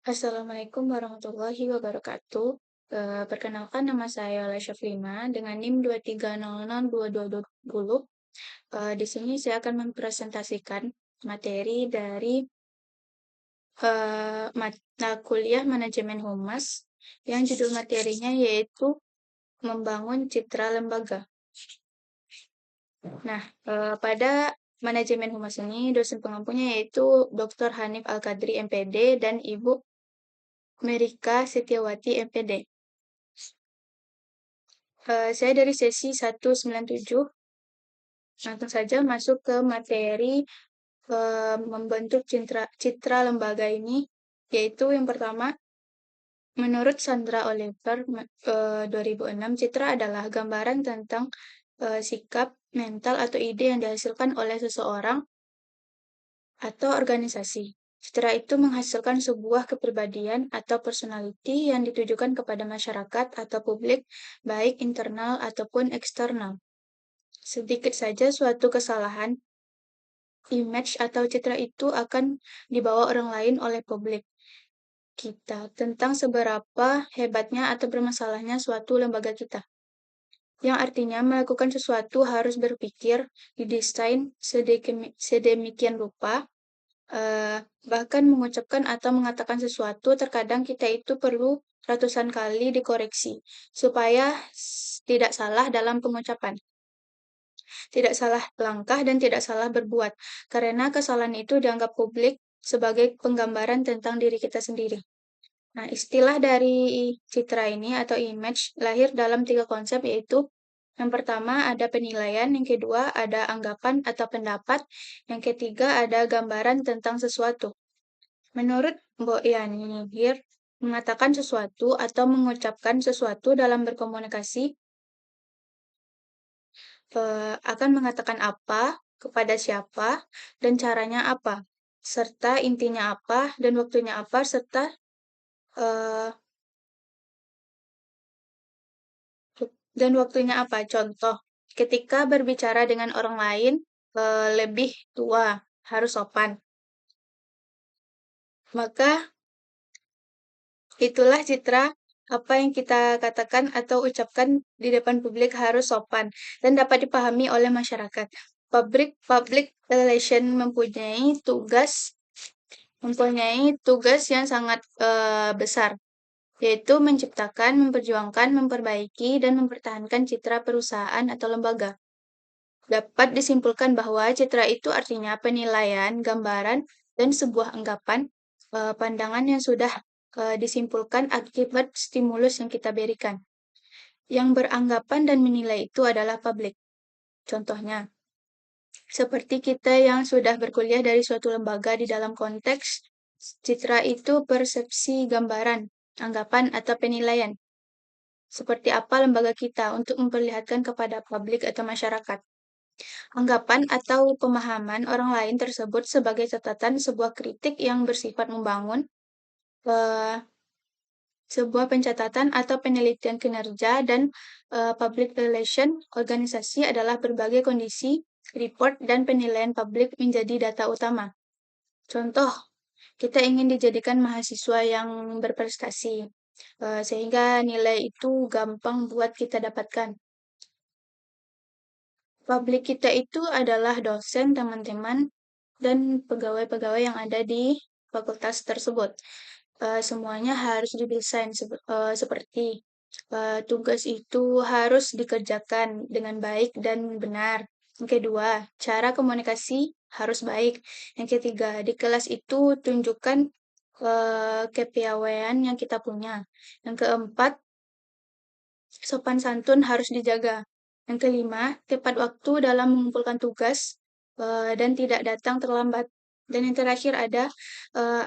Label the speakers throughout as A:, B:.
A: Assalamualaikum warahmatullahi wabarakatuh. Perkenalkan nama saya Lasya Flima dengan NIM 23002220. Di sini saya akan mempresentasikan materi dari mata kuliah Manajemen Humas yang judul materinya yaitu Membangun Citra Lembaga. Nah, pada Manajemen Humas ini dosen pengampunya yaitu Dr. Hanif Al-Kadri MPD dan Ibu Merika Setiawati MPD. Saya dari sesi 197, langsung saja masuk ke materi membentuk citra lembaga ini, yaitu yang pertama, menurut Sandra Oliver 2006, citra adalah gambaran tentang sikap, mental, atau ide yang dihasilkan oleh seseorang atau organisasi. Citra itu menghasilkan sebuah kepribadian atau personality yang ditujukan kepada masyarakat atau publik, baik internal ataupun eksternal. Sedikit saja suatu kesalahan, image atau citra itu akan dibawa orang lain oleh publik kita tentang seberapa hebatnya atau bermasalahnya suatu lembaga kita. Yang artinya melakukan sesuatu harus berpikir, didesain sedemikian rupa, bahkan mengucapkan atau mengatakan sesuatu terkadang kita itu perlu ratusan kali dikoreksi supaya tidak salah dalam pengucapan. Tidak salah langkah dan tidak salah berbuat, karena kesalahan itu dianggap publik sebagai penggambaran tentang diri kita sendiri. Nah, istilah dari citra ini atau image lahir dalam 3 konsep yaitu yang pertama ada penilaian, yang kedua ada anggapan atau pendapat, yang ketiga ada gambaran tentang sesuatu. Menurut Mbok Yani Hir, mengatakan sesuatu atau mengucapkan sesuatu dalam berkomunikasi akan mengatakan apa, kepada siapa, dan caranya apa, serta intinya apa, dan waktunya apa, serta eh, waktunya apa. Contoh, ketika berbicara dengan orang lain lebih tua, harus sopan. Maka itulah citra apa yang kita katakan atau ucapkan di depan publik harus sopan dan dapat dipahami oleh masyarakat. Public relation mempunyai tugas yang sangat besar, yaitu menciptakan, memperjuangkan, memperbaiki, dan mempertahankan citra perusahaan atau lembaga. Dapat disimpulkan bahwa citra itu artinya penilaian, gambaran, dan sebuah anggapan, pandangan yang sudah disimpulkan akibat stimulus yang kita berikan. Yang beranggapan dan menilai itu adalah publik. Contohnya, seperti kita yang sudah berkuliah dari suatu lembaga di dalam konteks, citra itu persepsi gambaran, anggapan, atau penilaian. Seperti apa lembaga kita untuk memperlihatkan kepada publik atau masyarakat. Anggapan atau pemahaman orang lain tersebut sebagai catatan sebuah kritik yang bersifat membangun, eh, sebuah pencatatan atau penelitian kinerja dan public relation organisasi adalah berbagai kondisi, report, dan penilaian publik menjadi data utama. Contoh, kita ingin dijadikan mahasiswa yang berprestasi, sehingga nilai itu gampang buat kita dapatkan. Publik kita itu adalah dosen, teman-teman, dan pegawai-pegawai yang ada di fakultas tersebut. Semuanya harus didesain seperti tugas itu harus dikerjakan dengan baik dan benar. Yang kedua, cara komunikasi harus baik. Yang ketiga, di kelas itu tunjukkan kepiawaian yang kita punya. Yang keempat, sopan santun harus dijaga. Yang kelima, tepat waktu dalam mengumpulkan tugas dan tidak datang terlambat. Dan yang terakhir ada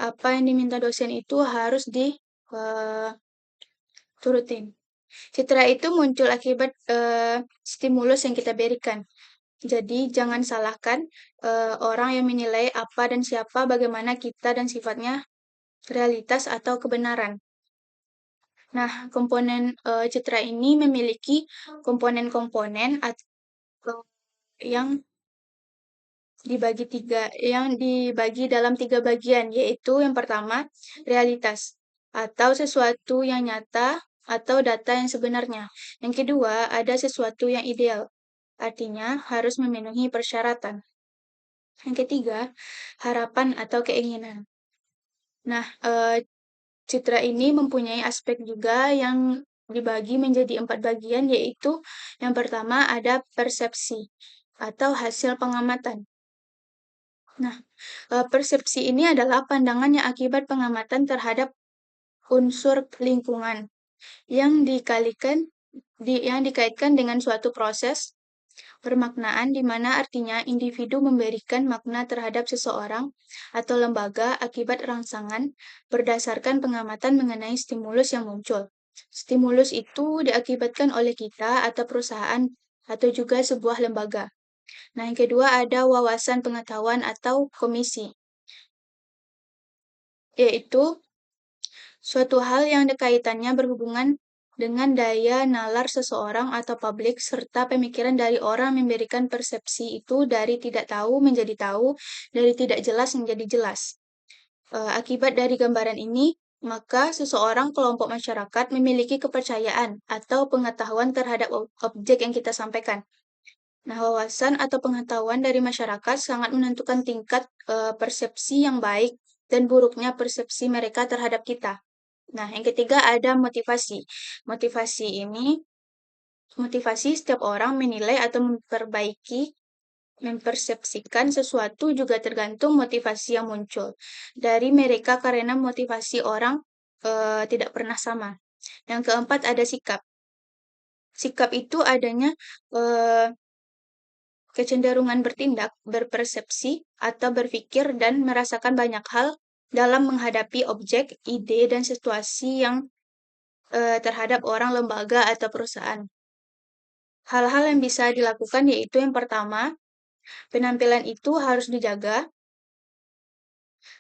A: apa yang diminta dosen itu harus diturutin. Citra itu muncul akibat stimulus yang kita berikan. Jadi jangan salahkan orang yang menilai apa dan siapa, bagaimana kita dan sifatnya realitas atau kebenaran. Nah, komponen citra ini memiliki komponen-komponen yang dibagi dalam 3 bagian, yaitu yang pertama, realitas atau sesuatu yang nyata atau data yang sebenarnya. Yang kedua, ada sesuatu yang ideal, artinya harus memenuhi persyaratan. Yang ketiga, harapan atau keinginan. Nah, citra ini mempunyai aspek juga yang dibagi menjadi 4 bagian, yaitu yang pertama ada persepsi atau hasil pengamatan. Nah, persepsi ini adalah pandangan yang akibat pengamatan terhadap unsur lingkungan yang yang dikaitkan dengan suatu proses permaknaan di mana artinya individu memberikan makna terhadap seseorang atau lembaga akibat rangsangan berdasarkan pengamatan mengenai stimulus yang muncul. Stimulus itu diakibatkan oleh kita atau perusahaan atau juga sebuah lembaga. Nah, yang kedua ada wawasan pengetahuan atau komisi, yaitu suatu hal yang kaitannya berhubungan dengan daya nalar seseorang atau publik serta pemikiran dari orang memberikan persepsi itu dari tidak tahu menjadi tahu, dari tidak jelas menjadi jelas. Akibat dari gambaran ini, maka seseorang kelompok masyarakat memiliki kepercayaan atau pengetahuan terhadap objek yang kita sampaikan. Nah, wawasan atau pengetahuan dari masyarakat sangat menentukan tingkat persepsi yang baik dan buruknya persepsi mereka terhadap kita. Nah, yang ketiga ada motivasi. Motivasi setiap orang menilai atau mempersepsikan sesuatu juga tergantung motivasi yang muncul dari mereka karena motivasi orang tidak pernah sama. Yang keempat ada sikap. Sikap itu adanya eh, kecenderungan bertindak, berpersepsi, atau berpikir dan merasakan banyak hal dalam menghadapi objek, ide, dan situasi yang terhadap orang, lembaga, atau perusahaan. Hal-hal yang bisa dilakukan yaitu yang pertama, penampilan itu harus dijaga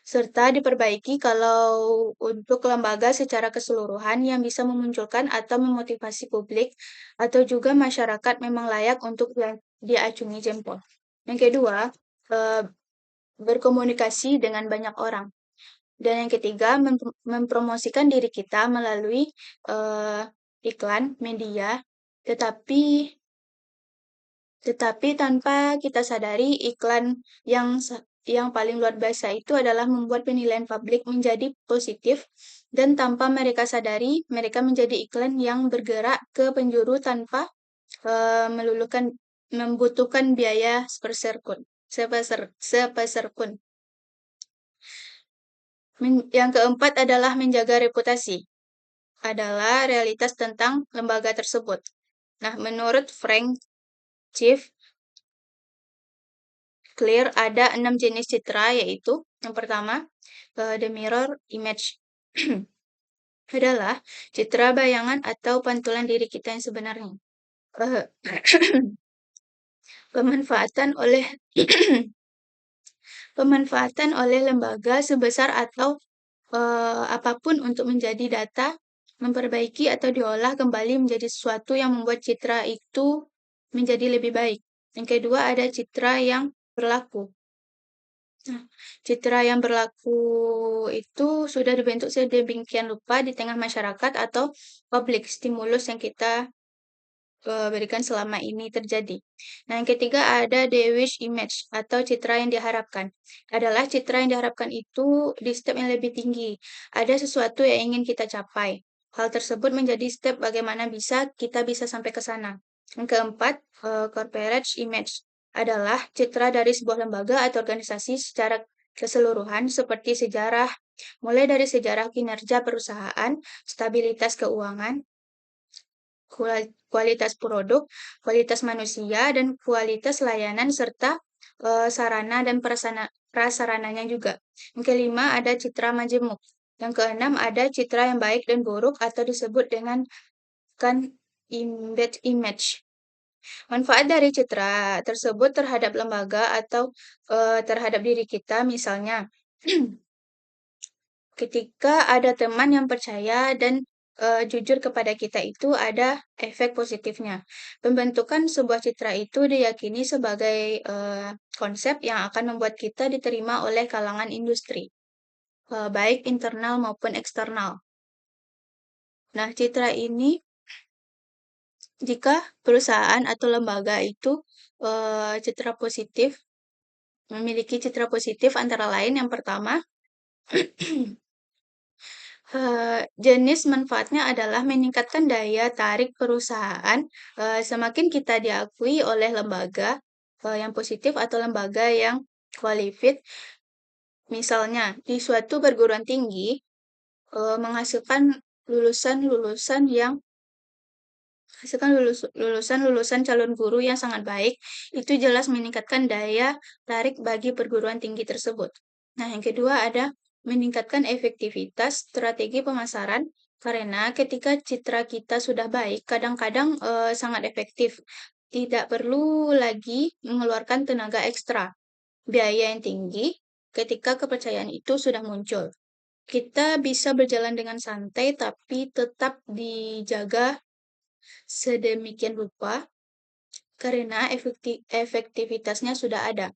A: serta diperbaiki kalau untuk lembaga secara keseluruhan yang bisa memunculkan atau memotivasi publik atau juga masyarakat memang layak untuk diacungi jempol. Yang kedua, eh, berkomunikasi dengan banyak orang. Dan yang ketiga, mempromosikan diri kita melalui iklan, media, tetapi tanpa kita sadari iklan yang paling luar biasa itu adalah membuat penilaian publik menjadi positif dan tanpa mereka sadari mereka menjadi iklan yang bergerak ke penjuru tanpa membutuhkan biaya sepeser pun. Yang keempat adalah menjaga reputasi, adalah realitas tentang lembaga tersebut. Nah, menurut Frank Chief Clear ada 6 jenis citra, yaitu yang pertama, the mirror image adalah citra bayangan atau pantulan diri kita yang sebenarnya. Pemanfaatan oleh pemanfaatan oleh lembaga sebesar atau apapun untuk menjadi data, memperbaiki atau diolah kembali menjadi sesuatu yang membuat citra itu menjadi lebih baik. Yang kedua ada citra yang berlaku. Nah, citra yang berlaku itu sudah dibentuk sedemikian rupa di tengah masyarakat atau public stimulus yang kita berikan selama ini terjadi. Nah, yang ketiga ada the wish image atau citra yang diharapkan. Adalah citra yang diharapkan itu di step yang lebih tinggi. Ada sesuatu yang ingin kita capai. Hal tersebut menjadi step bagaimana kita bisa sampai ke sana. Yang keempat, corporate image adalah citra dari sebuah lembaga atau organisasi secara keseluruhan seperti sejarah, mulai dari sejarah kinerja perusahaan, stabilitas keuangan, kualitas produk, kualitas manusia, dan kualitas layanan, serta sarana dan prasarananya juga. Yang kelima ada citra majemuk. Yang keenam ada citra yang baik dan buruk atau disebut dengan embed image. Manfaat dari citra tersebut terhadap lembaga atau terhadap diri kita, misalnya ketika ada teman yang percaya dan jujur kepada kita itu ada efek positifnya. Pembentukan sebuah citra itu diyakini sebagai konsep yang akan membuat kita diterima oleh kalangan industri, baik internal maupun eksternal. Nah, citra ini jika perusahaan atau lembaga itu citra positif, memiliki citra positif antara lain yang pertama, jenis manfaatnya adalah meningkatkan daya tarik perusahaan, semakin kita diakui oleh lembaga, yang positif atau lembaga yang qualified. Misalnya, di suatu perguruan tinggi, menghasilkan lulusan-lulusan yang Hasilkan lulusan-lulusan calon guru yang sangat baik, itu jelas meningkatkan daya tarik bagi perguruan tinggi tersebut. Nah, yang kedua ada meningkatkan efektivitas strategi pemasaran, karena ketika citra kita sudah baik, kadang-kadang sangat efektif. Tidak perlu lagi mengeluarkan tenaga ekstra, biaya yang tinggi ketika kepercayaan itu sudah muncul. Kita bisa berjalan dengan santai, tapi tetap dijaga sedemikian rupa karena efektivitasnya sudah ada.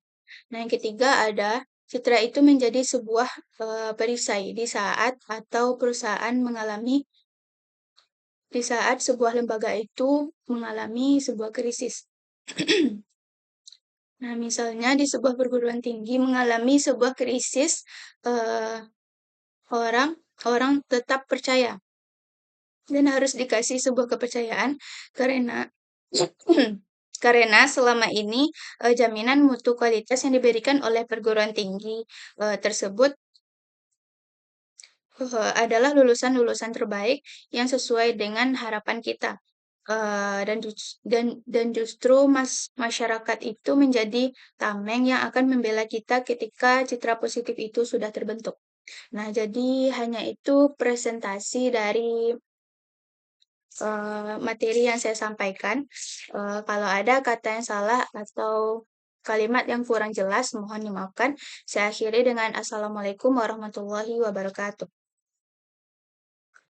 A: Nah, yang ketiga ada citra itu menjadi sebuah perisai di saat sebuah lembaga itu mengalami sebuah krisis. Nah, misalnya di sebuah perguruan tinggi mengalami sebuah krisis, eh, orang orang tetap percaya dan harus dikasih sebuah kepercayaan karena karena selama ini jaminan mutu kualitas yang diberikan oleh perguruan tinggi tersebut adalah lulusan-lulusan terbaik yang sesuai dengan harapan kita. Dan justru masyarakat itu menjadi tameng yang akan membela kita ketika citra positif itu sudah terbentuk. Nah, jadi hanya itu presentasi dari materi yang saya sampaikan. Kalau ada kata yang salah atau kalimat yang kurang jelas, mohon dimaafkan. Saya akhiri dengan Assalamualaikum warahmatullahi wabarakatuh.